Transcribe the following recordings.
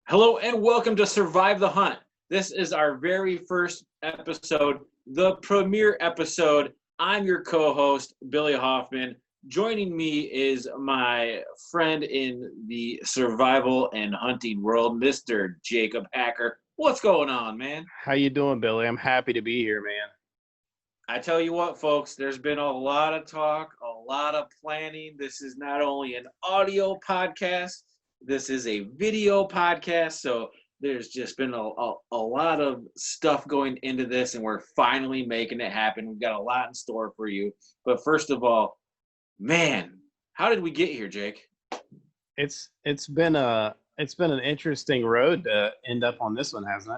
Hello and welcome to Survive the Hunt. This is our very first episode, the premiere episode. I'm your co-host, Billy Hoffman. Joining me is my friend in the survival and hunting world, Mr. Jacob Hacker. What's going on, man? How you doing, Billy? I'm happy to be here, man. I tell you what, folks, there's been a lot of talk, a lot of planning. This is not only an audio podcast, this is a video podcast. So there's just been a lot of stuff going into this, and we're finally making it happen. We've got a lot in store for you. But first of all, man, how did we get here, Jake? It's been an interesting road to end up on this one, hasn't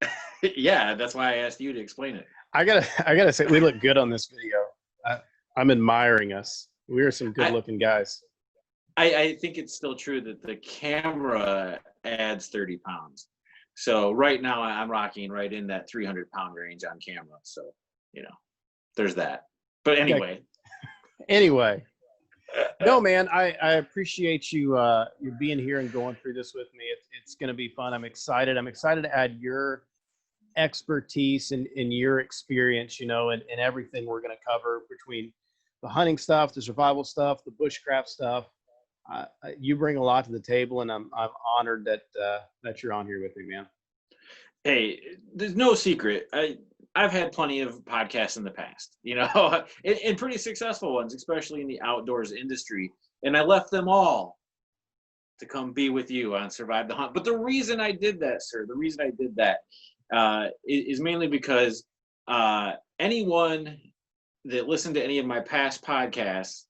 it? Yeah, that's why I asked you to explain it. I gotta say, we look good on this video. I'm admiring us. We are some good-looking guys. I think it's still true that the camera adds 30 pounds. So right now I'm rocking right in that 300-pound range on camera. So, there's that. But anyway. Anyway. No, man, I appreciate you being here and going through this with me. It's going to be fun. I'm excited. I'm excited to add your expertise and your experience, and everything we're going to cover between the hunting stuff, the survival stuff, the bushcraft stuff. You bring a lot to the table, and I'm honored that you're on here with me, man. Hey, there's no secret. I've had plenty of podcasts in the past, and pretty successful ones, especially in the outdoors industry. And I left them all to come be with you on Survive the Hunt. But the reason I did that, sir, is mainly because anyone that listened to any of my past podcasts,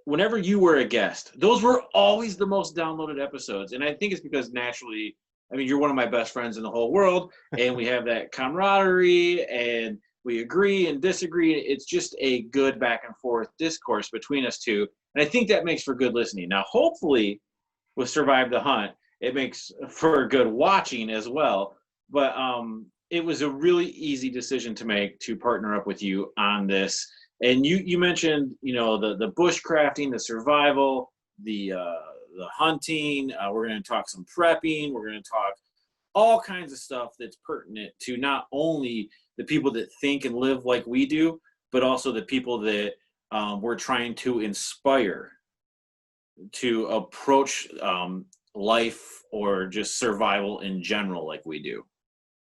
whenever you were a guest, those were always the most downloaded episodes. And I think it's because naturally, you're one of my best friends in the whole world, and we have that camaraderie, and we agree and disagree. It's just a good back and forth discourse between us two. And I think that makes for good listening. Now, hopefully, with Survive the Hunt, it makes for good watching as well. But it was a really easy decision to make to partner up with you on this. And you mentioned, the bushcrafting, the survival, the hunting. We're going to talk some prepping. We're going to talk all kinds of stuff that's pertinent to not only the people that think and live like we do, but also the people that we're trying to inspire to approach life or just survival in general like we do.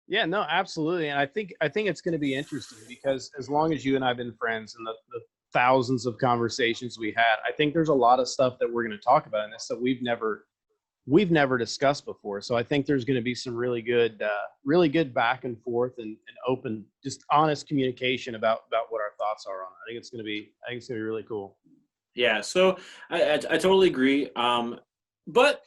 Yeah, no, absolutely. And I think it's going to be interesting because as long as you and I have been friends and the thousands of conversations we had, I think there's a lot of stuff that we're going to talk about in this that we've never discussed before. So I think there's going to be some really good back and forth and open, just honest communication about what our thoughts are on it. I think it's going to be really cool. Yeah. So I totally agree. But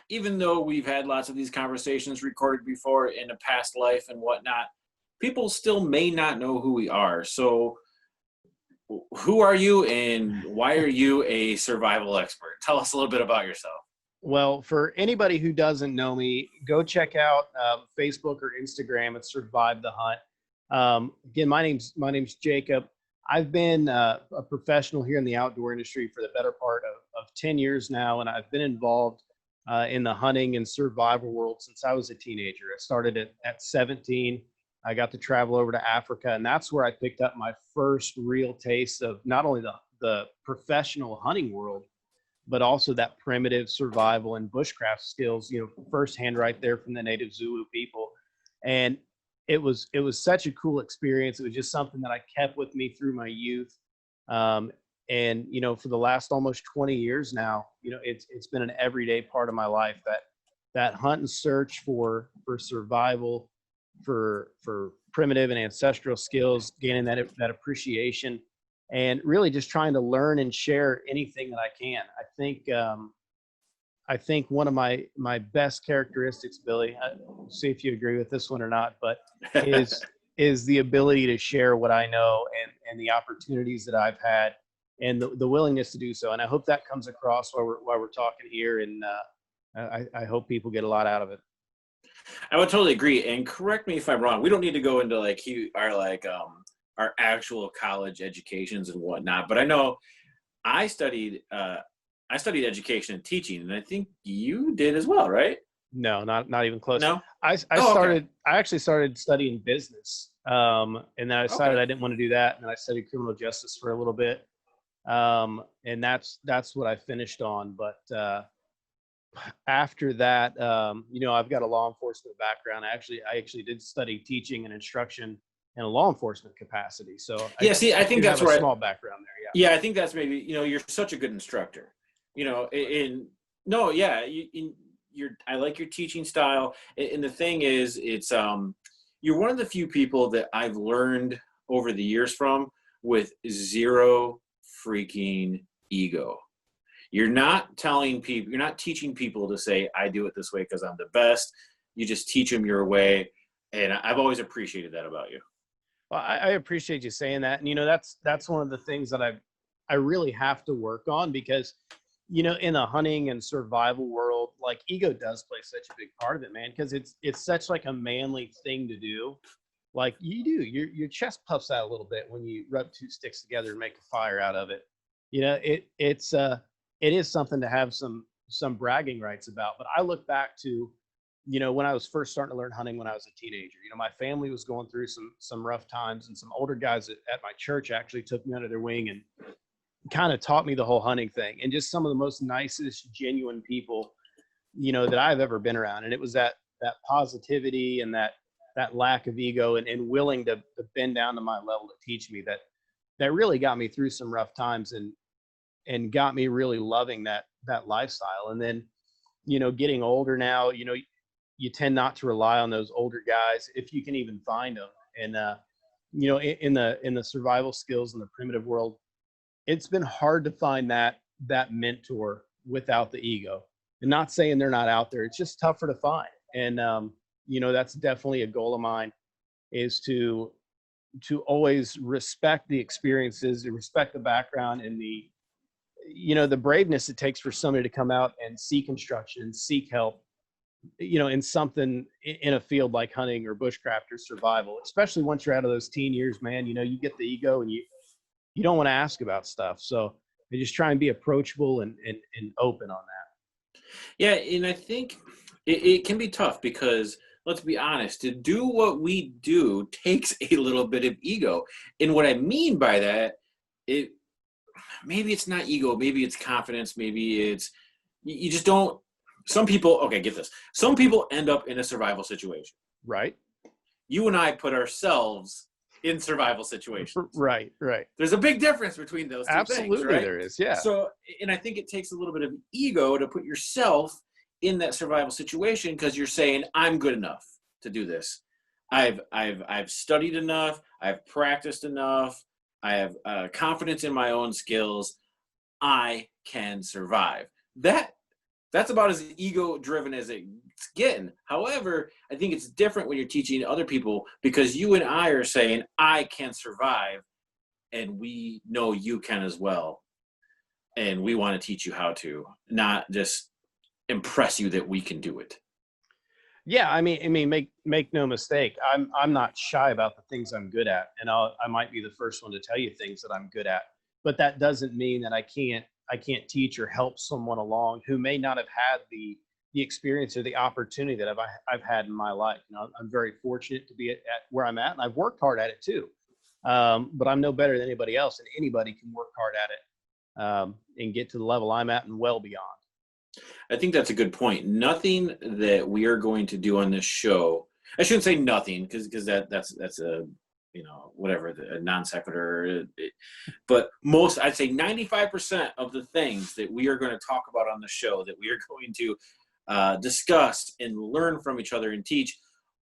even though we've had lots of these conversations recorded before in a past life and whatnot, people still may not know who we are. So who are you and why are you a survival expert? Tell us a little bit about yourself. Well, for anybody who doesn't know me, go check out Facebook or Instagram at Survive the Hunt. Again, my name's Jacob. I've been a professional here in the outdoor industry for the better part of 10 years now, and I've been involved in the hunting and survival world since I was a teenager. I started at 17. I got to travel over to Africa, and that's where I picked up my first real taste of not only the professional hunting world, but also that primitive survival and bushcraft skills, firsthand right there from the native Zulu people. And it was such a cool experience. It was just something that I kept with me through my youth. And, for the last almost 20 years now, it's been an everyday part of my life, that hunt and search for survival, for primitive and ancestral skills, gaining that appreciation, and really just trying to learn and share anything that I can. I think one of my best characteristics, Billy, see if you agree with this one or not, but is the ability to share what I know and the opportunities that I've had, and the willingness to do so. And I hope that comes across while we're talking here. And I hope people get a lot out of it. I would totally agree. And correct me if I'm wrong. We don't need to go into our actual college educations and whatnot. But I know I studied I studied education and teaching, and I think you did as well, right? No, not even close. No? I Oh, okay. I actually started studying business. And then I decided Okay. I didn't want to do that. And then I studied criminal justice for a little bit. And that's what I finished on. But after that, I've got a law enforcement background. I actually did study teaching and instruction in a law enforcement capacity. So Yeah, see, I I think do that's have a where small background there. yeah, I think that's maybe, you're such a good instructor. In no, yeah, I like your teaching style. And the thing is, it's you're one of the few people that I've learned over the years from with zero freaking ego. You're not you're not teaching people to say, I do it this way because I'm the best. You just teach them your way. And I've always appreciated that about you. Well, I appreciate you saying that. And that's one of the things that I really have to work on because in the hunting and survival world, like ego does play such a big part of it, man, because it's such like a manly thing to do. Like your chest puffs out a little bit when you rub two sticks together and make a fire out of it. It is something to have some bragging rights about. But I look back to when I was first starting to learn hunting when I was a teenager. My family was going through some rough times, and some older guys at my church actually took me under their wing and kind of taught me the whole hunting thing. And just some of the most nicest, genuine people, that I've ever been around. And it was that positivity and that lack of ego and willing to bend down to my level to teach me that really got me through some rough times and got me really loving that lifestyle. And then, getting older now, you tend not to rely on those older guys if you can even find them. And in the survival skills in the primitive world, it's been hard to find that mentor without the ego. And not saying they're not out there, it's just tougher to find. And that's definitely a goal of mine, is to always respect the experiences, to respect the background, and the braveness it takes for somebody to come out and seek instruction, seek help, in something in a field like hunting or bushcraft or survival. Especially once you're out of those teen years, man, you get the ego and you don't want to ask about stuff. So I just try and be approachable and open on that. Yeah, and I think it can be tough because, let's be honest, to do what we do takes a little bit of ego. And what I mean by that, maybe it's not ego, maybe it's confidence, maybe it's you just don't. Some people, okay, get this. Some people end up in a survival situation. Right. You and I put ourselves in survival situations. Right. There's a big difference between those two Absolutely, things, right? there is, yeah. So, and I think it takes a little bit of ego to put yourself in that survival situation because you're saying, I'm good enough to do this. I've studied enough. I've practiced enough. I have confidence in my own skills. I can survive. That's about as ego-driven as it's getting. However, I think it's different when you're teaching other people because you and I are saying, I can survive, and we know you can as well. And we want to teach you how to, not just impress you that we can do it. Yeah, I mean, make no mistake. I'm not shy about the things I'm good at, and I might be the first one to tell you things that I'm good at. But that doesn't mean that I can't teach or help someone along who may not have had the experience or the opportunity that I've had in my life. I'm very fortunate to be at where I'm at, and I've worked hard at it too. But I'm no better than anybody else, and anybody can work hard at it and get to the level I'm at and well beyond. I think that's a good point. Nothing that we are going to do on this show, I shouldn't say nothing because that's a whatever, a non sequitur. But I'd say 95% of the things that we are going to talk about on the show, that we are going to discuss and learn from each other and teach,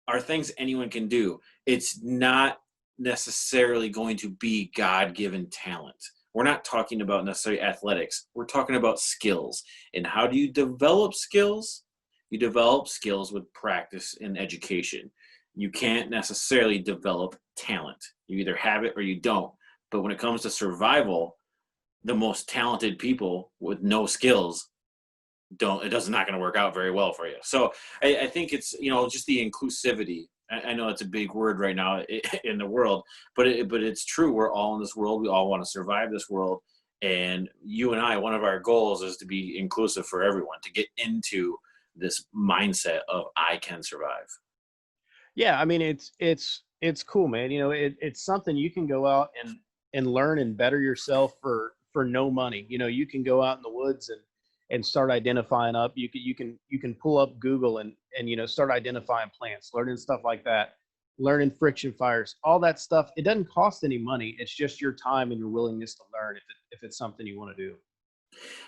are things anyone can do. It's not necessarily going to be God-given talent. We're not talking about necessarily athletics. We're talking about skills. And how do you develop skills? You develop skills with practice and education. You can't necessarily develop talent. You either have it or you don't. But when it comes to survival, the most talented people with no skills it's not going to work out very well for you. So I think it's, just the inclusivity. I know it's a big word right now in the world, but it's true. We're all in this world. We all want to survive this world. And you and I, one of our goals is to be inclusive for everyone, to get into this mindset of I can survive. Yeah, I mean it's cool, man. You know, it's something you can go out and learn and better yourself for no money. You know, you can go out in the woods and start identifying up. You can pull up Google and you know start identifying plants, learning stuff like that, learning friction fires, all that stuff. It doesn't cost any money. It's just your time and your willingness to learn if it's something you want to do.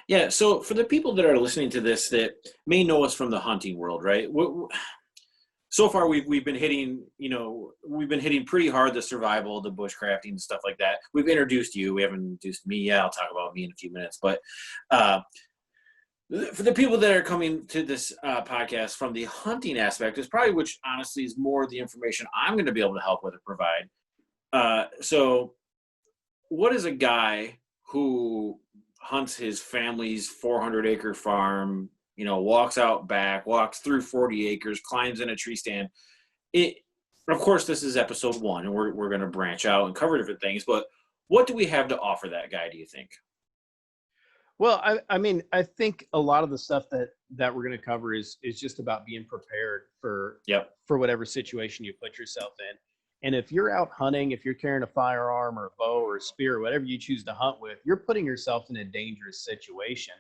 Yeah. So for the people that are listening to this that may know us from the hunting world, right? So far we've been hitting, we've been hitting pretty hard the survival, the bushcrafting, and stuff like that. We've introduced you. We haven't introduced me yet. I'll talk about me in a few minutes. But for the people that are coming to this podcast from the hunting aspect, is probably which honestly is more the information I'm going to be able to help with or provide. So what is a guy who hunts his family's 400-acre farm, walks out back, walks through 40 acres, climbs in a tree stand? Of course, this is episode 1, and we're going to branch out and cover different things, but what do we have to offer that guy, do you think? Well, I mean, I think a lot of the stuff that we're going to cover is just about being prepared Yep. for whatever situation you put yourself in. And if you're out hunting, if you're carrying a firearm or a bow or a spear, or whatever you choose to hunt with, you're putting yourself in a dangerous situation,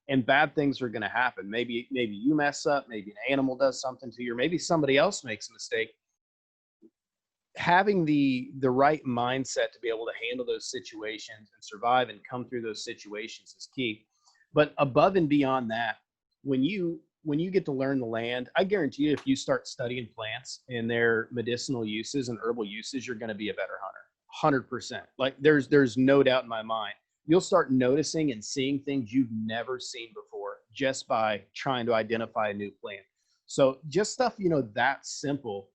and bad things are going to happen. Maybe you mess up, maybe an animal does something to you, or maybe somebody else makes a mistake. Having the right mindset to be able to handle those situations and survive and come through those situations is key. But above and beyond that, when you get to learn the land, I guarantee you, if you start studying plants and their medicinal uses and herbal uses, you're going to be a better hunter. 100%. Like there's no doubt in my mind. You'll start noticing and seeing things you've never seen before just by trying to identify a new plant. So just stuff, that simple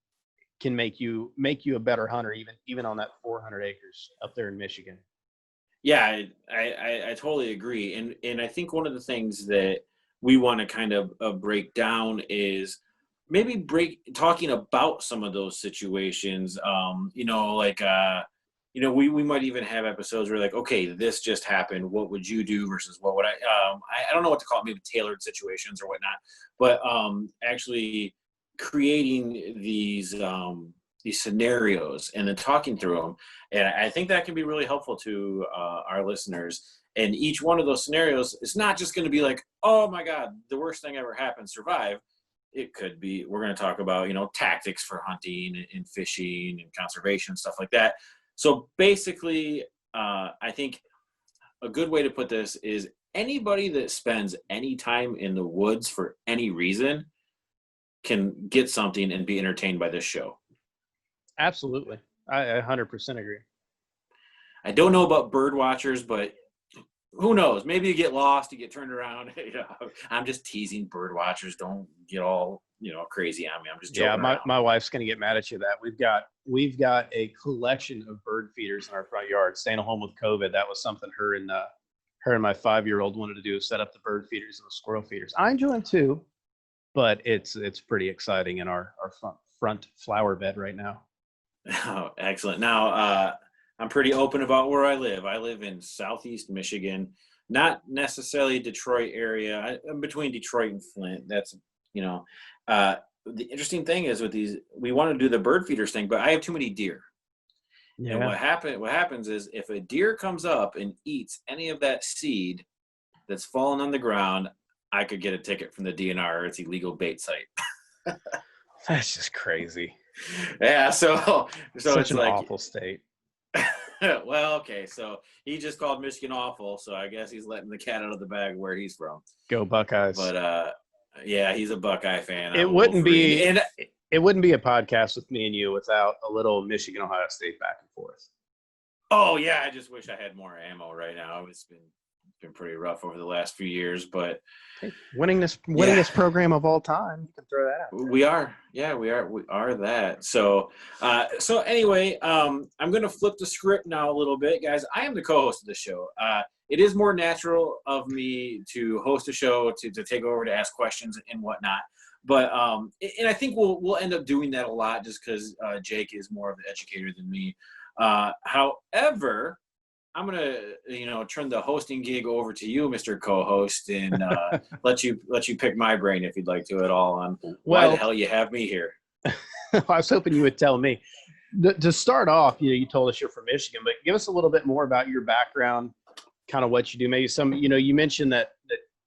can make you a better hunter, even on that 400 acres up there in Michigan. Yeah, I totally agree. And I think one of the things that we want to kind of break down is maybe talking about some of those situations. We might even have episodes where like, okay, this just happened. What would you do versus what would I don't know what to call it, maybe tailored situations or whatnot, but actually creating these scenarios and then talking through them. And I think that can be really helpful to our listeners. And each one of those scenarios is not just going to be like, oh my God, the worst thing ever happened, survive. It could be, we're going to talk about, tactics for hunting and fishing and conservation, stuff like that. So basically, I think a good way to put this is anybody that spends any time in the woods for any reason can get something and be entertained by this show. Absolutely. I 100% agree. I don't know about bird watchers, but who knows? Maybe you get lost, you get turned around. I'm just teasing bird watchers. Don't get all, crazy on me. I'm just joking. Yeah, my wife's going to get mad at you that we've got a collection of bird feeders in our front yard. Staying home with COVID, that was something her and my 5-year-old wanted to do, set up the bird feeders and the squirrel feeders. I enjoy them too, but it's pretty exciting in our front flower bed right now. Oh, excellent. Now, I'm pretty open about where I live. I live in Southeast Michigan, not necessarily Detroit area. I'm between Detroit and Flint. That's, the interesting thing is with these, we want to do the bird feeders thing, but I have too many deer. Yeah. And what happens is if a deer comes up and eats any of that seed that's fallen on the ground, I could get a ticket from the DNR. It's illegal bait site. That's just crazy. Yeah. So Such it's an like awful state. Well, okay. So he just called Michigan awful. So I guess he's letting the cat out of the bag where he's from. Go Buckeyes. But yeah, he's a Buckeye fan. It wouldn't be a podcast with me and you without a little Michigan, Ohio State back and forth. Oh yeah, I just wish I had more ammo right now. It's been pretty rough over the last few years, but winning this program of all time, you can throw that out there. We are that. So anyway, I'm going to flip the script now a little bit, guys. I am the co-host of the show. It is more natural of me to host a show, to take over, to ask questions and whatnot. But and I think we'll end up doing that a lot just because Jake is more of the educator than me. However, turn the hosting gig over to you, Mr. Co-host, and let you pick my brain if you'd like to at all on why the hell you have me here. I was hoping you would tell me. To start off, you told us you're from Michigan, but give us a little bit more about your background, kind of what you do. Maybe you mentioned that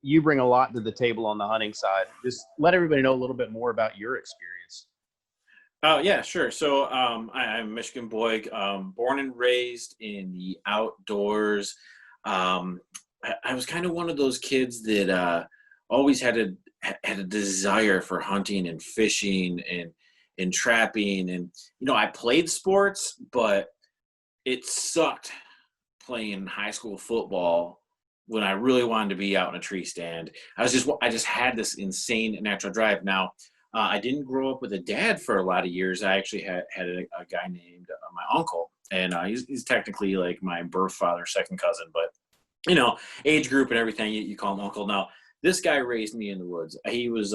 you bring a lot to the table on the hunting side. Just let everybody know a little bit more about your experience. Oh, yeah, sure. So I'm a Michigan boy, born and raised in the outdoors. I was kind of one of those kids that always had a desire for hunting and fishing and trapping. And, I played sports, but it sucked playing high school football when I really wanted to be out in a tree stand. I just had this insane natural drive. Now, I didn't grow up with a dad for a lot of years. I actually had a guy named my uncle, and he's technically like my birth father, second cousin, but age group and everything, you call him uncle. Now, this guy raised me in the woods. He was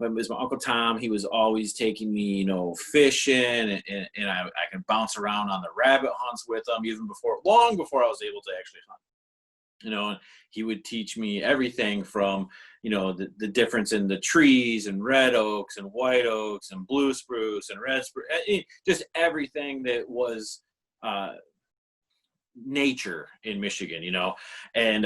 it was my Uncle Tom. He was always taking me, fishing, and I could bounce around on the rabbit hunts with him long before I was able to actually hunt. And he would teach me everything from, the difference in the trees and red oaks and white oaks and blue spruce and red spruce, just everything that was nature in Michigan, And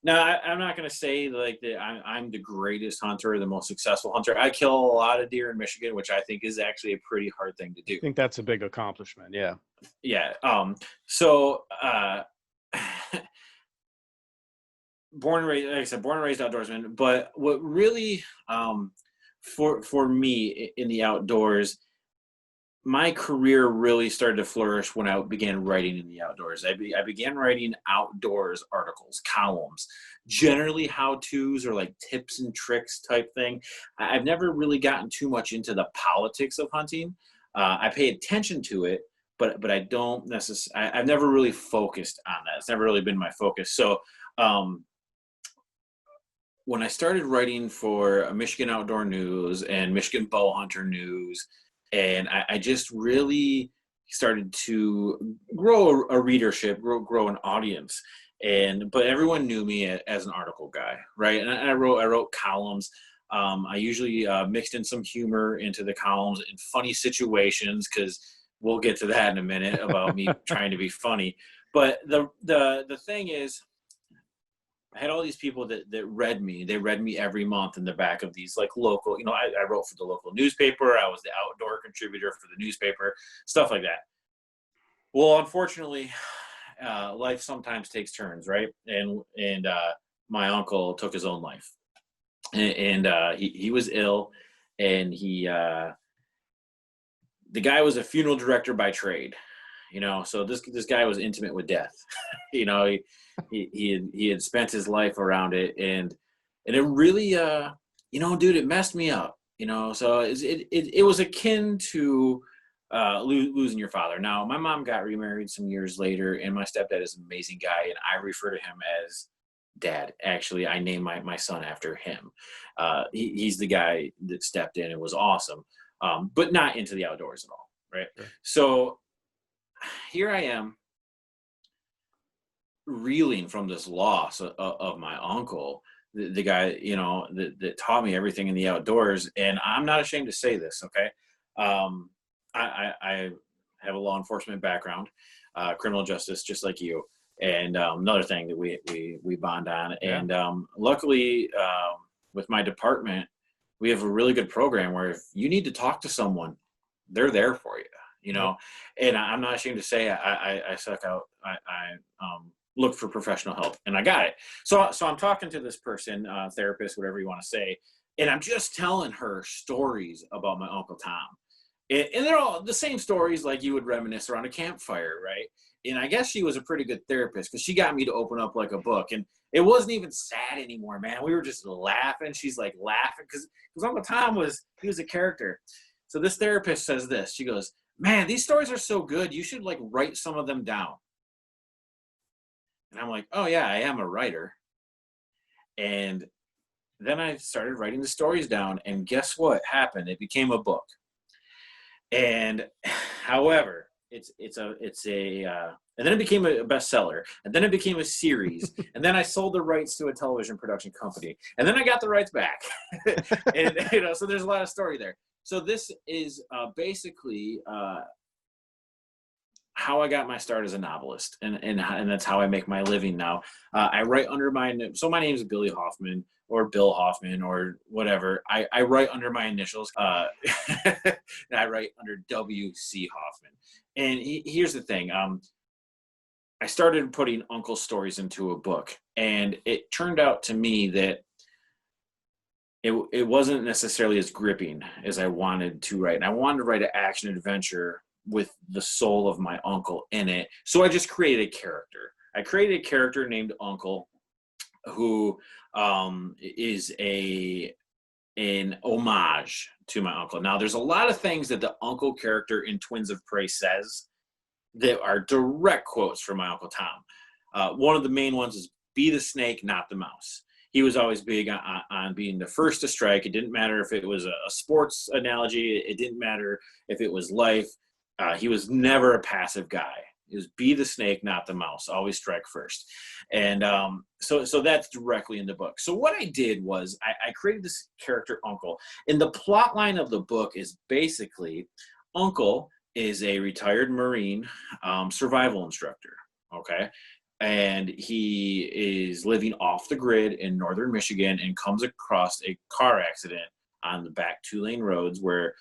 now I'm not going to say like that I'm the greatest hunter, the most successful hunter. I kill a lot of deer in Michigan, which I think is actually a pretty hard thing to do. I think that's a big accomplishment. Yeah. Yeah. So, born and raised, like I said, born and raised outdoorsman. But what really, for me in the outdoors, my career really started to flourish when I began writing in the outdoors. I began writing outdoors articles, columns, generally how-tos or like tips and tricks type thing. I've never really gotten too much into the politics of hunting. I pay attention to it, but I don't necessarily. I've never really focused on that. It's never really been my focus. So when I started writing for Michigan Outdoor News and Michigan Bow Hunter News, and I just really started to grow a readership, grow an audience, but everyone knew me as an article guy, right? And I wrote columns. I usually mixed in some humor into the columns in funny situations, because we'll get to that in a minute about me trying to be funny. But the thing is, I had all these people that read me. They read me every month in the back of these like local, I wrote for the local newspaper. I was the outdoor contributor for the newspaper, stuff like that. Well, unfortunately, life sometimes takes turns, right? And my uncle took his own life, and he was ill, and the guy was a funeral director by trade. So this guy was intimate with death. He had spent his life around it, and it really dude, it messed me up. So it was akin to losing your father. Now, my mom got remarried some years later, and my stepdad is an amazing guy, and I refer to him as Dad. Actually, I named my son after him. He's the guy that stepped in and was awesome, but not into the outdoors at all, right? Sure. So here I am, reeling from this loss of my uncle, the guy, that taught me everything in the outdoors. And I'm not ashamed to say this, okay? I have a law enforcement background, criminal justice, just like you. And another thing that we bond on. Yeah. And luckily, with my department, we have a really good program where if you need to talk to someone, they're there for you. And I'm not ashamed to say I suck out. I look for professional help, and I got it. So I'm talking to this person, therapist, whatever you want to say, and I'm just telling her stories about my Uncle Tom. And they're all the same stories like you would reminisce around a campfire, right? And I guess she was a pretty good therapist, because she got me to open up like a book. And it wasn't even sad anymore, man. We were just laughing. She's like laughing because Uncle Tom he was a character. So this therapist says this. She goes, "Man, these stories are so good. You should like write some of them down." And I'm like, "Oh yeah, I am a writer." And then I started writing the stories down, and guess what happened? It became a book. And however, and then it became a bestseller, and then it became a series, and then I sold the rights to a television production company, and then I got the rights back, and so there's a lot of story there. So this is basically how I got my start as a novelist, and that's how I make my living now. I write under my name is Billy Hoffman or Bill Hoffman or whatever. I write under my initials. I write under W.C. Hoffman. And here's the thing. I started putting uncle stories into a book, and it turned out to me that it wasn't necessarily as gripping as I wanted to write. And I wanted to write an action adventure with the soul of my uncle in it. So I just created a character. I created a character named Uncle, who is an homage to my uncle. Now, there's a lot of things that the uncle character in Twins of Prey says that are direct quotes from my Uncle Tom. One of the main ones is, "Be the snake, not the mouse." He was always big on being the first to strike. It didn't matter if it was a sports analogy. It didn't matter if it was life. He was never a passive guy. It was be the snake, not the mouse. Always strike first. And so that's directly in the book. So what I did was I created this character, Uncle. And the plot line of the book is basically Uncle is a retired Marine survival instructor, okay? And he is living off the grid in northern Michigan and comes across a car accident on the back 2-lane roads where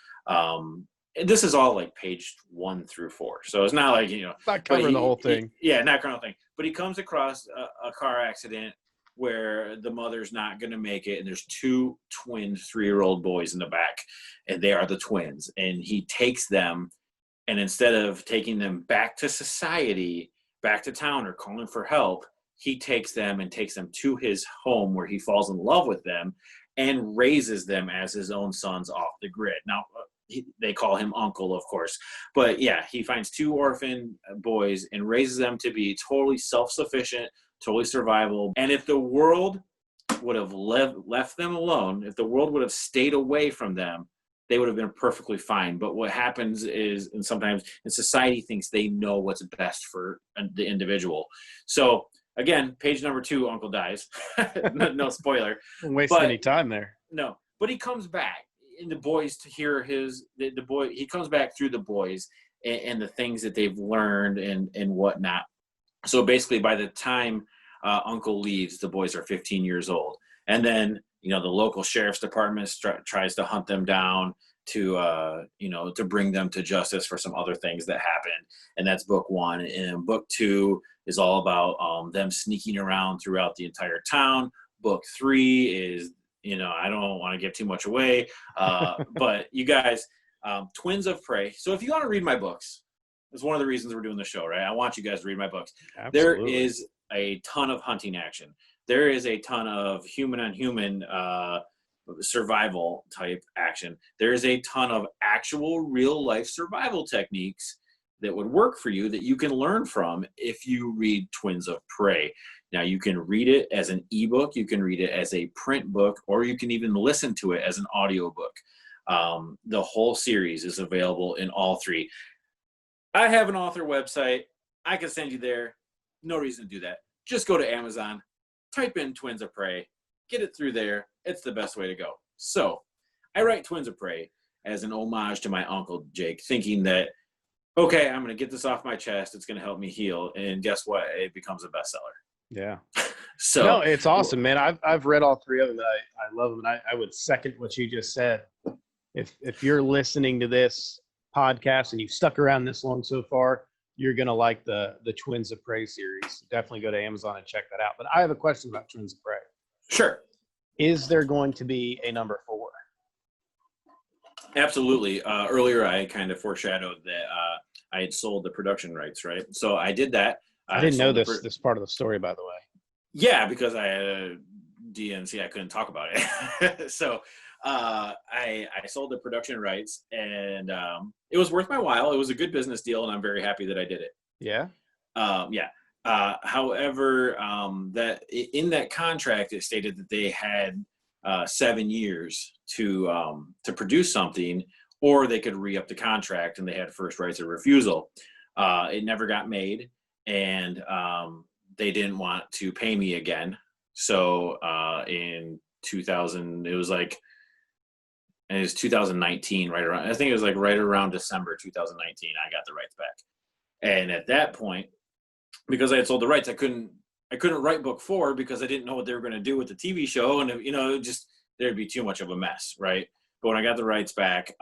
this is all like page 1 through 4. So it's not like, Not covering the whole thing. Not covering the whole thing. But he comes across a car accident where the mother's not going to make it. And there's 2 twin 3-year-old boys in the back, and they are the twins. And he takes them, and instead of taking them back to society, back to town, or calling for help, he takes them to his home where he falls in love with them and raises them as his own sons off the grid. Now, they call him Uncle, of course. But yeah, he finds 2 orphan boys and raises them to be totally self-sufficient, totally survival. And if the world would have left them alone, if the world would have stayed away from them, they would have been perfectly fine. But what happens is, and sometimes in society thinks they know what's best for the individual. So again, page number 2, Uncle dies. No spoiler. Don't waste any time there. No, but he comes back, and the boys to hear he comes back through the boys and the things that they've learned and whatnot. So basically, by the time Uncle leaves, the boys are 15 years old, and then the local sheriff's department tries to hunt them down to bring them to justice for some other things that happened. And that's book 1. And book 2 is all about them sneaking around throughout the entire town. Book 3 is, I don't want to give too much away, but you guys, Twins of Prey. So if you want to read my books, that's one of the reasons we're doing the show, right? I want you guys to read my books. Absolutely. There is a ton of hunting action. There is a ton of human on human survival type action. There is a ton of actual real life survival techniques that would work for you that you can learn from if you read Twins of Prey. Now, you can read it as an ebook, you can read it as a print book, or you can even listen to it as an audiobook. The whole series is available in all 3. I have an author website. I can send you there. No reason to do that. Just go to Amazon, type in Twins of Prey, get it through there. It's the best way to go. So I write Twins of Prey as an homage to my uncle, Jake, thinking that, okay, I'm going to get this off my chest. It's going to help me heal. And guess what? It becomes a bestseller. Yeah. So no, it's awesome, man. I've read all 3 of them. I love them. And I would second what you just said. If you're listening to this podcast and you've stuck around this long so far, you're going to like the Twins of Prey series. Definitely go to Amazon and check that out. But I have a question about Twins of Prey. Sure. Is there going to be a number 4? Absolutely. Earlier, I kind of foreshadowed that I had sold the production rights, right? So I did that. I didn't know this part of the story, by the way. Yeah, because I had a DNC, I couldn't talk about it. So I sold the production rights, and it was worth my while. It was a good business deal, and I'm very happy that I did it. Yeah. Yeah. However, that in that contract, it stated that they had 7 years to produce something, or they could re-up the contract, and they had first rights of refusal. It never got made, and they didn't want to pay me again. So in 2000, it was 2019, right around. I think it was like right around December 2019. I got the rights back, and at that point, because I had sold the rights, I couldn't write book 4 because I didn't know what they were going to do with the TV show, and there'd be too much of a mess, right? But when I got the rights back,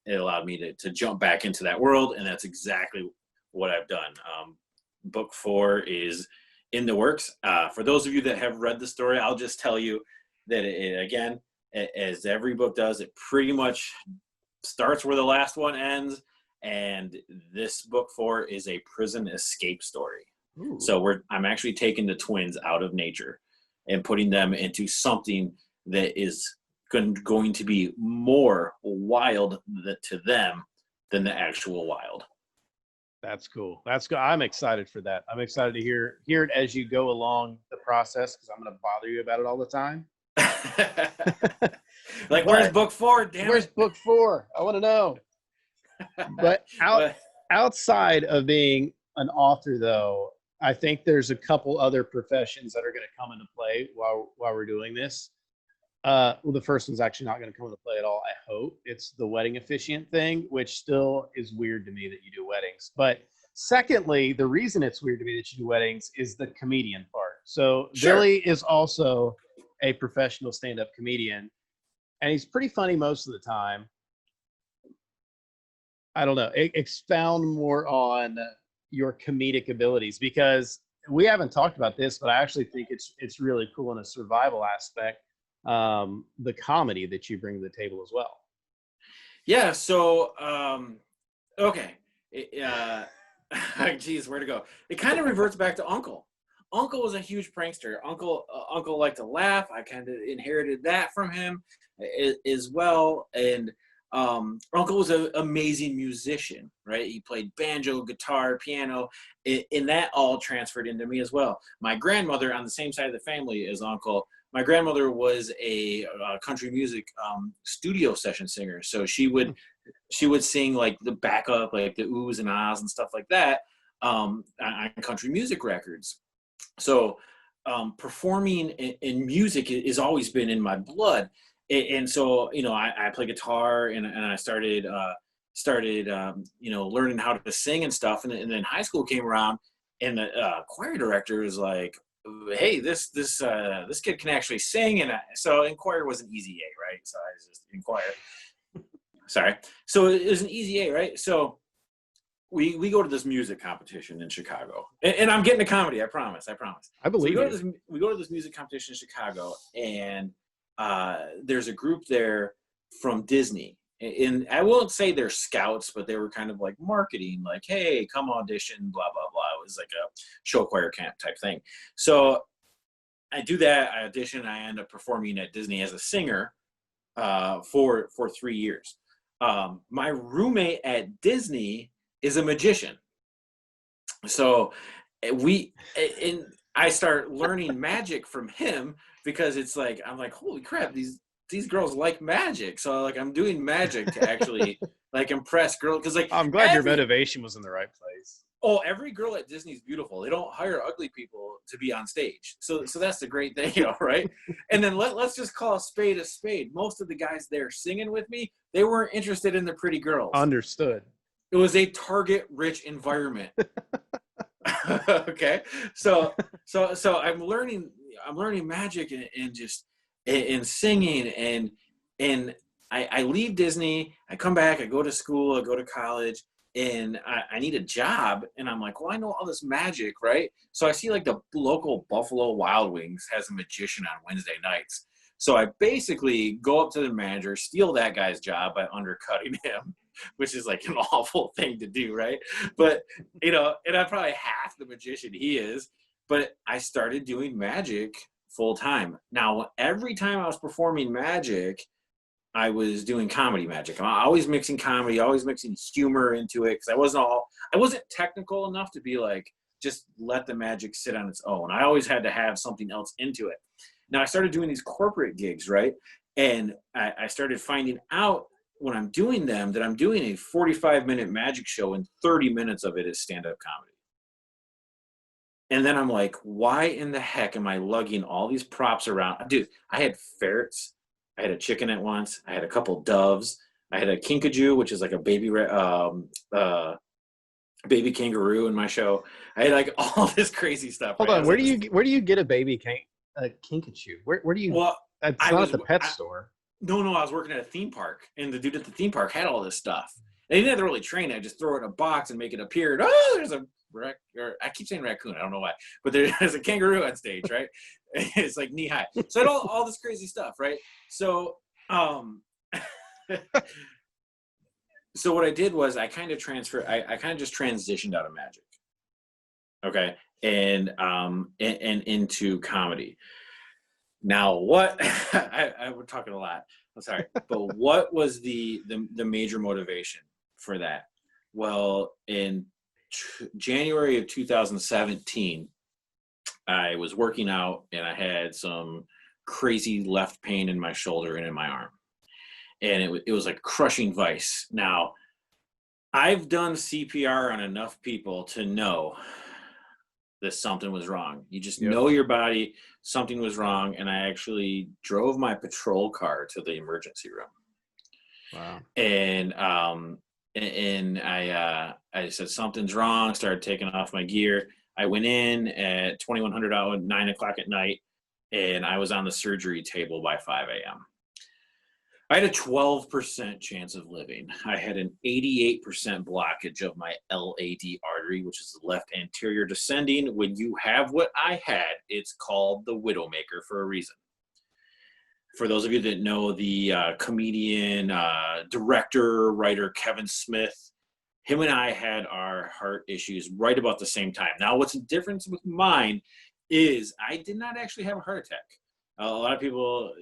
it allowed me to jump back into that world, and that's exactly what I've done. Book 4 is in the works. For those of you that have read the story, I'll just tell you that again, as every book does, it pretty much starts where the last one ends, and this book 4 is a prison escape story. Ooh. So I'm actually taking the twins out of nature and putting them into something that is going to be more wild to them than the actual wild. That's cool. That's good. I'm excited for that. I'm excited to hear it as you go along the process, because I'm going to bother you about it all the time. Like, where's book 4? Damn where's it. book 4? I want to know. But outside of being an author, though, I think there's a couple other professions that are going to come into play while we're doing this. Well, the first one's actually not going to come into play at all, I hope. It's the wedding officiant thing, which still is weird to me that you do weddings. But secondly, the reason it's weird to me that you do weddings is the comedian part. So sure. Billy is also a professional stand-up comedian, and he's pretty funny most of the time. I don't know. Expound more on your comedic abilities, because we haven't talked about this, but I actually think it's really cool in a survival aspect. The comedy that you bring to the table as well. Yeah. So, okay. Geez, where to go? It kind of reverts back to Uncle. Uncle was a huge prankster. Uncle liked to laugh. I kind of inherited that from him as well. And Uncle was an amazing musician, right? He played banjo, guitar, piano, and that all transferred into me as well. My grandmother, on the same side of the family as Uncle, my grandmother was a country music studio session singer. So she would sing like the backup, like the oohs and ahs and stuff like that on country music records. So performing in music has always been in my blood. And so, I play guitar, and I started learning how to sing and stuff. And then high school came around, and the choir director was like, hey, this kid can actually sing. And so in choir was an easy A, right? So I was just in choir. Sorry. So it was an easy A, right? So we go to this music competition in Chicago, and I'm getting to comedy. I promise. I believe so we go to this music competition in Chicago, and there's a group there from Disney. And I won't say they're scouts, but they were kind of like marketing, like, hey, come audition, blah, blah, blah. It was like a show choir camp type thing. So I do that. I audition. I end up performing at Disney as a singer for 3 years. My roommate at Disney is a magician. So I start learning magic from him, because it's like, I'm like, holy crap, these girls like magic. So like, I'm doing magic to actually like impress girls. Because like, I'm glad your motivation was in the right place. Oh, every girl at Disney is beautiful. They don't hire ugly people to be on stage. So that's the great thing, right? And then let's just call a spade a spade. Most of the guys there singing with me, they weren't interested in the pretty girls. Understood. It was a target-rich environment. Okay, so I'm learning magic and just and singing, and I leave Disney. I come back. I go to school. I go to college. And I need a job, and I'm like, well, I know all this magic, right? So I see like the local Buffalo Wild Wings has a magician on Wednesday nights. So I basically go up to the manager, steal that guy's job by undercutting him, which is like an awful thing to do, right? But, and I'm probably half the magician he is, but I started doing magic full time. Now, every time I was performing magic, I was doing comedy magic. I'm always mixing comedy, always mixing humor into it, because I wasn't technical enough to be like, just let the magic sit on its own. I always had to have something else into it. Now I started doing these corporate gigs, right? And I started finding out when I'm doing them that I'm doing a 45-minute magic show and 30 minutes of it is stand-up comedy. And then I'm like, why in the heck am I lugging all these props around? Dude, I had ferrets. I had a chicken at once. I had a couple doves. I had a kinkajou, which is like a baby kangaroo in my show. I had like all this crazy stuff. Hold right? on, where do you get a baby kinkajou? Where do you? Well, It's not at the pet store. No, I was working at a theme park, and the dude at the theme park had all this stuff. And he didn't have to really train it. I just throw it in a box and make it appear. Oh, there's a or I keep saying raccoon. I don't know why, but there's a kangaroo on stage, right? It's like knee high. So I had all this crazy stuff, right? So, so what I did was I kind of just transitioned out of magic, okay, and into comedy. Now, what we're talking a lot. I'm sorry, but what was the major motivation for that? Well, in January of 2017, I was working out and I had some crazy left pain in my shoulder and in my arm, and it was like crushing vice. Now, I've done CPR on enough people to know that something was wrong. You just know your body, something was wrong. And I actually drove my patrol car to the emergency room. Wow. And I said, something's wrong, started taking off my gear. I went in at 2100 hour, 9 o'clock at night, and I was on the surgery table by 5 a.m. I had a 12% chance of living. I had an 88% blockage of my LAD artery, which is the left anterior descending. When you have what I had, it's called the Widowmaker for a reason. For those of you that know the comedian, director, writer, Kevin Smith, him and I had our heart issues right about the same time. Now, what's the difference with mine is I did not actually have a heart attack. A lot of people,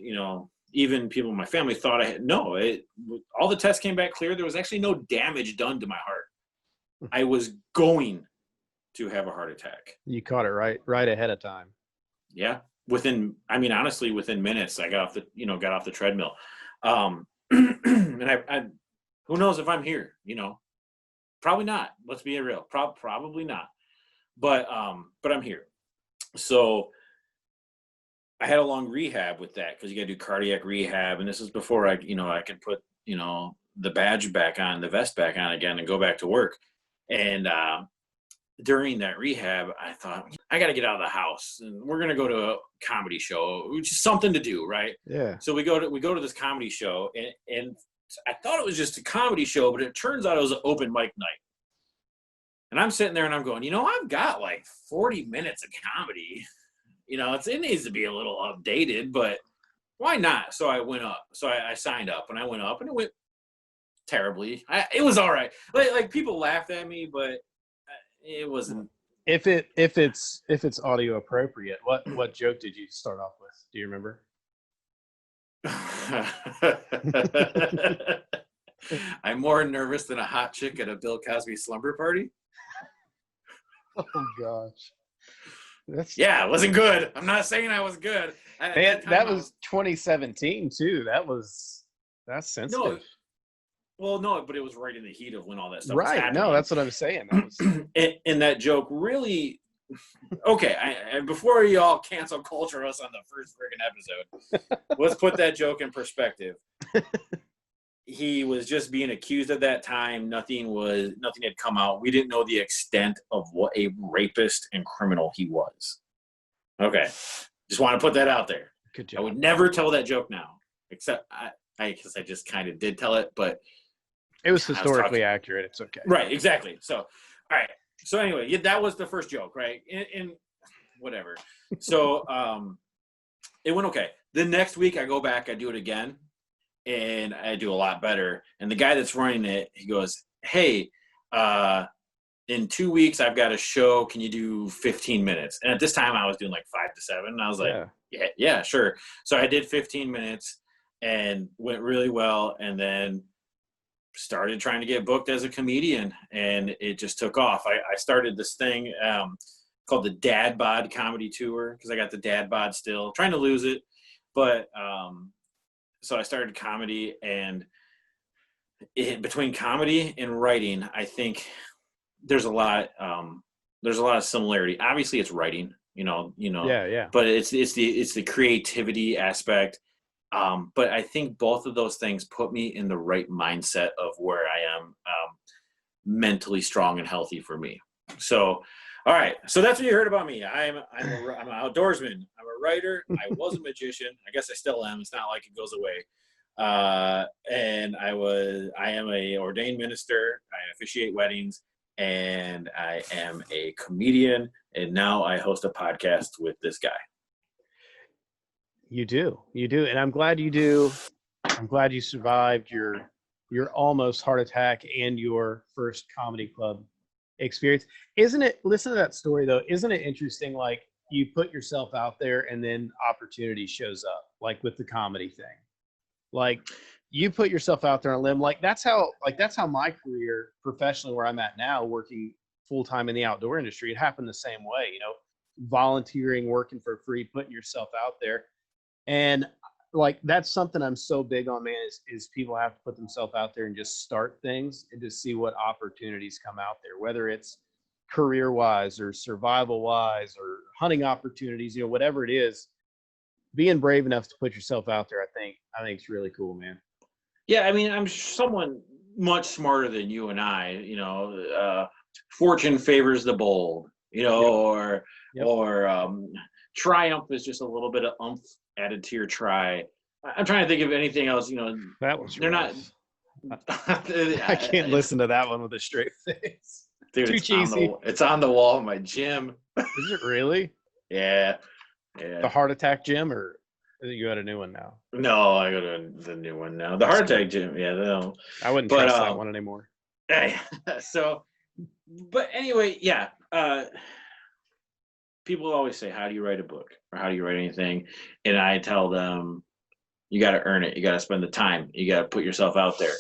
even people in my family thought I had. No, all the tests came back clear. There was actually no damage done to my heart. I was going to have a heart attack. You caught it right ahead of time. Yeah. Honestly, within minutes, I got off the treadmill. And I who knows if I'm here, probably not. Let's be real. Probably not. But I'm here. So I had a long rehab with that because you got to do cardiac rehab. And this is before I could put, the badge back on, the vest back on again and go back to work. And during that rehab, I thought, I got to get out of the house and we're going to go to a comedy show, which is something to do. Right. Yeah. So we go to this comedy show and I thought it was just a comedy show, but it turns out it was an open mic night. And I'm sitting there and I'm going, I've got like 40 minutes of comedy. It needs to be a little updated, but why not? So I went up. So I signed up and I went up and it went terribly. It was all right. Like people laughed at me, but it wasn't. If it's audio appropriate, what joke did you start off with? Do you remember? I'm more nervous than a hot chick at a Bill Cosby slumber party. Oh gosh. It wasn't good. I'm not saying I was good. That was 2017 too. That's sensitive. No, but it was right in the heat of when all that stuff was right. happening. No, that's what I'm saying. That was and that joke really. Okay, before you all cancel culture us on the first friggin' episode, let's put that joke in perspective. He was just being accused at that time. Nothing had come out. We didn't know the extent of what a rapist and criminal he was. Okay, just want to put that out there. Good job. I would never tell that joke now, except I guess I just kind of did tell it, but it was historically accurate. It's okay. Right, exactly. So, all right. So anyway, that was the first joke, right? And whatever. So it went okay. The next week I go back, I do it again, and I do a lot better. And the guy that's running it, he goes, hey, in 2 weeks I've got a show. Can you do 15 minutes? And at this time I was doing like 5 to 7. And I was like, yeah, sure. So I did 15 minutes and went really well. And then started trying to get booked as a comedian, and it just took off. I started this thing called the Dad Bod Comedy Tour because I got the dad bod still, trying to lose it. But so I started comedy, and between comedy and writing, I think there's a lot. There's a lot of similarity. Obviously, it's writing. Yeah, yeah. But it's the creativity aspect. But I think both of those things put me in the right mindset of where I am mentally strong and healthy for me. So, all right. So that's what you heard about me. I'm an outdoorsman. I'm a writer. I was a magician. I guess I still am. It's not like it goes away. And I am a ordained minister. I officiate weddings, and I am a comedian. And now I host a podcast with this guy. You do, and I'm glad you do. I'm glad you survived your almost heart attack and your first comedy club experience. Isn't it? Listen to that story though. Isn't it interesting? Like you put yourself out there, and then opportunity shows up. Like with the comedy thing, like you put yourself out there on a limb. Like that's how my career professionally, where I'm at now, working full time in the outdoor industry, it happened the same way. Volunteering, working for free, putting yourself out there. And like that's something I'm so big on, man, is people have to put themselves out there and just start things and just see what opportunities come out there, whether it's career wise or survival wise or hunting opportunities, whatever it is. Being brave enough to put yourself out there, I think it's really cool, man. Yeah, I mean, I'm someone much smarter than you and I. Fortune favors the bold. Or triumph is just a little bit of oomph added to your try. I'm trying to think of anything else. That was they're rough. not. I can't listen to that one with a straight face. Dude, Too cheesy. It's on the wall in my gym. Is it really? Yeah. The heart attack gym, or you got a new one now? No, I go to the new one now. The heart attack gym. Yeah, no. I wouldn't trust that one anymore. So, but anyway, yeah. People always say, how do you write a book or how do you write anything? And I tell them, you got to earn it. You got to spend the time. You got to put yourself out there.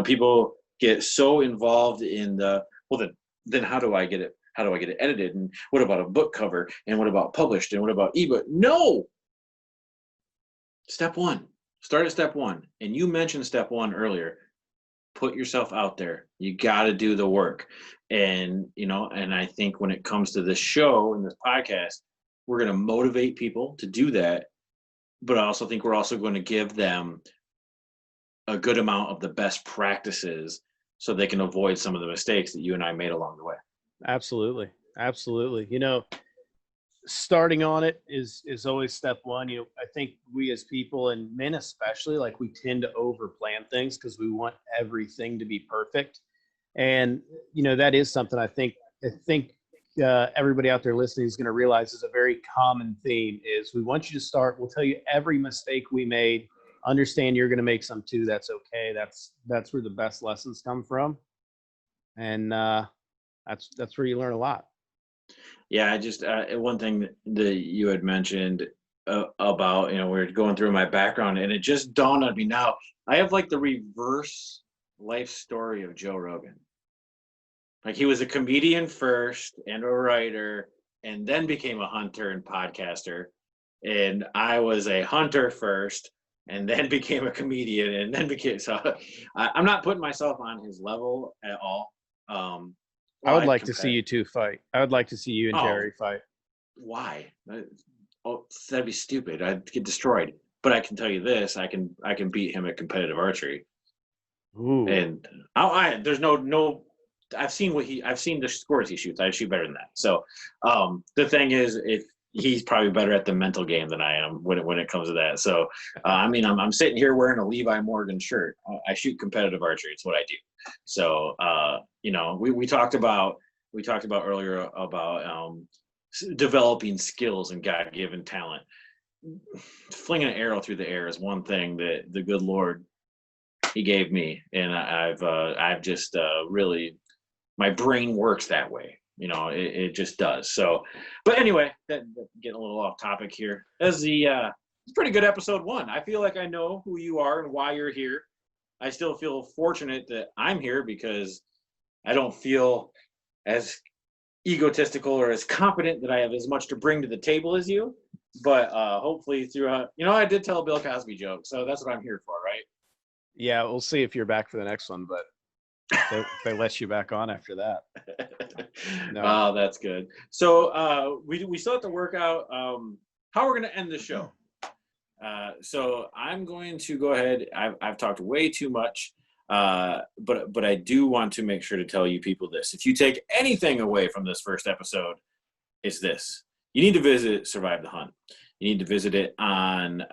People get so involved in then how do I get it? How do I get it edited? And what about a book cover? And what about published? And what about ebook? No. Step one. Start at step one. And you mentioned step one earlier. Put yourself out there. You got to do the work. And I think when it comes to this show and this podcast, we're going to motivate people to do that. But I also think we're also going to give them a good amount of the best practices so they can avoid some of the mistakes that you and I made along the way. Absolutely. Starting on it is always step one. I think we as people, and men especially, like we tend to over plan things because we want everything to be perfect. And that is something I think everybody out there listening is going to realize is a very common theme. Is we want you to start. We'll tell you every mistake we made. Understand you're going to make some too. That's okay. That's where the best lessons come from, and that's where you learn a lot. Yeah, I just one thing that you had mentioned about we're going through my background, and it just dawned on me now. I have like the reverse life story of Joe Rogan. Like he was a comedian first and a writer, and then became a hunter and podcaster. And I was a hunter first, and then became a comedian, and then became I'm not putting myself on his level at all. I would like to see you two fight. I would like to see you and Jerry fight. Why? That'd be stupid. I'd get destroyed. But I can tell you this: I can beat him at competitive archery. Ooh. And there's no. I've seen the scores he shoots. I shoot better than that. So the thing is, if he's probably better at the mental game than I am when it comes to that. So I'm sitting here wearing a Levi Morgan shirt. I shoot competitive archery. It's what I do. So we talked about earlier about developing skills and God-given talent. Flinging an arrow through the air is one thing that the good Lord he gave me, and I've just really, my brain works that way. It just does. So, but anyway, getting a little off topic here. It's pretty good episode 1. I feel like I know who you are and why you're here. I still feel fortunate that I'm here because I don't feel as egotistical or as competent that I have as much to bring to the table as you. But hopefully throughout, I did tell a Bill Cosby joke, so that's what I'm here for, right? Yeah, we'll see if you're back for the next one, but if they let you back on after that. No. Oh, that's good. So we still have to work out how we're going to end the show. So I'm going to go ahead. I've talked way too much, but I do want to make sure to tell you people this. If you take anything away from this first episode, it's this. You need to visit Survive the Hunt. You need to visit it on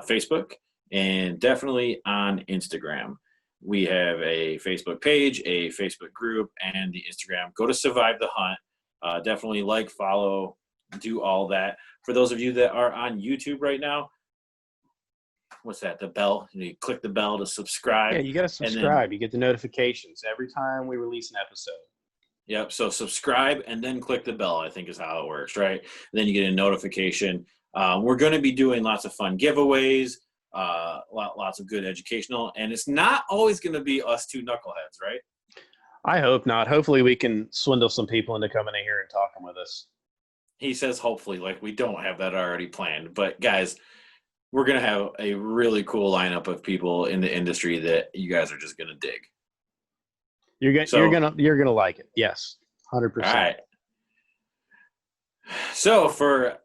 Facebook and definitely on Instagram. We have a Facebook page, a Facebook group, and the Instagram. Go to Survive the Hunt. Definitely like, follow, do all that. For those of you that are on YouTube right now, what's that? The bell. You click the bell to subscribe. Yeah, you got to subscribe. You get the notifications every time we release an episode. Yep. So subscribe and then click the bell, I think is how it works, right? And then you get a notification. We're going to be doing lots of fun giveaways, lots of good educational, and it's not always going to be us two knuckleheads, right? I hope not. Hopefully we can swindle some people into coming in here and talking with us. He says hopefully, like we don't have that already planned. But guys, we're going to have a really cool lineup of people in the industry that you guys are just going to dig. You're gonna like it. Yes, 100%. All right. So for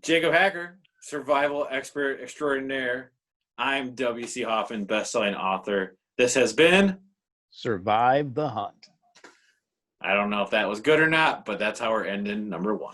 Jacob Hacker, survival expert extraordinaire, I'm W.C. Hoffman, best-selling author. This has been Survive the Hunt. I don't know if that was good or not, but that's how we're ending number 1.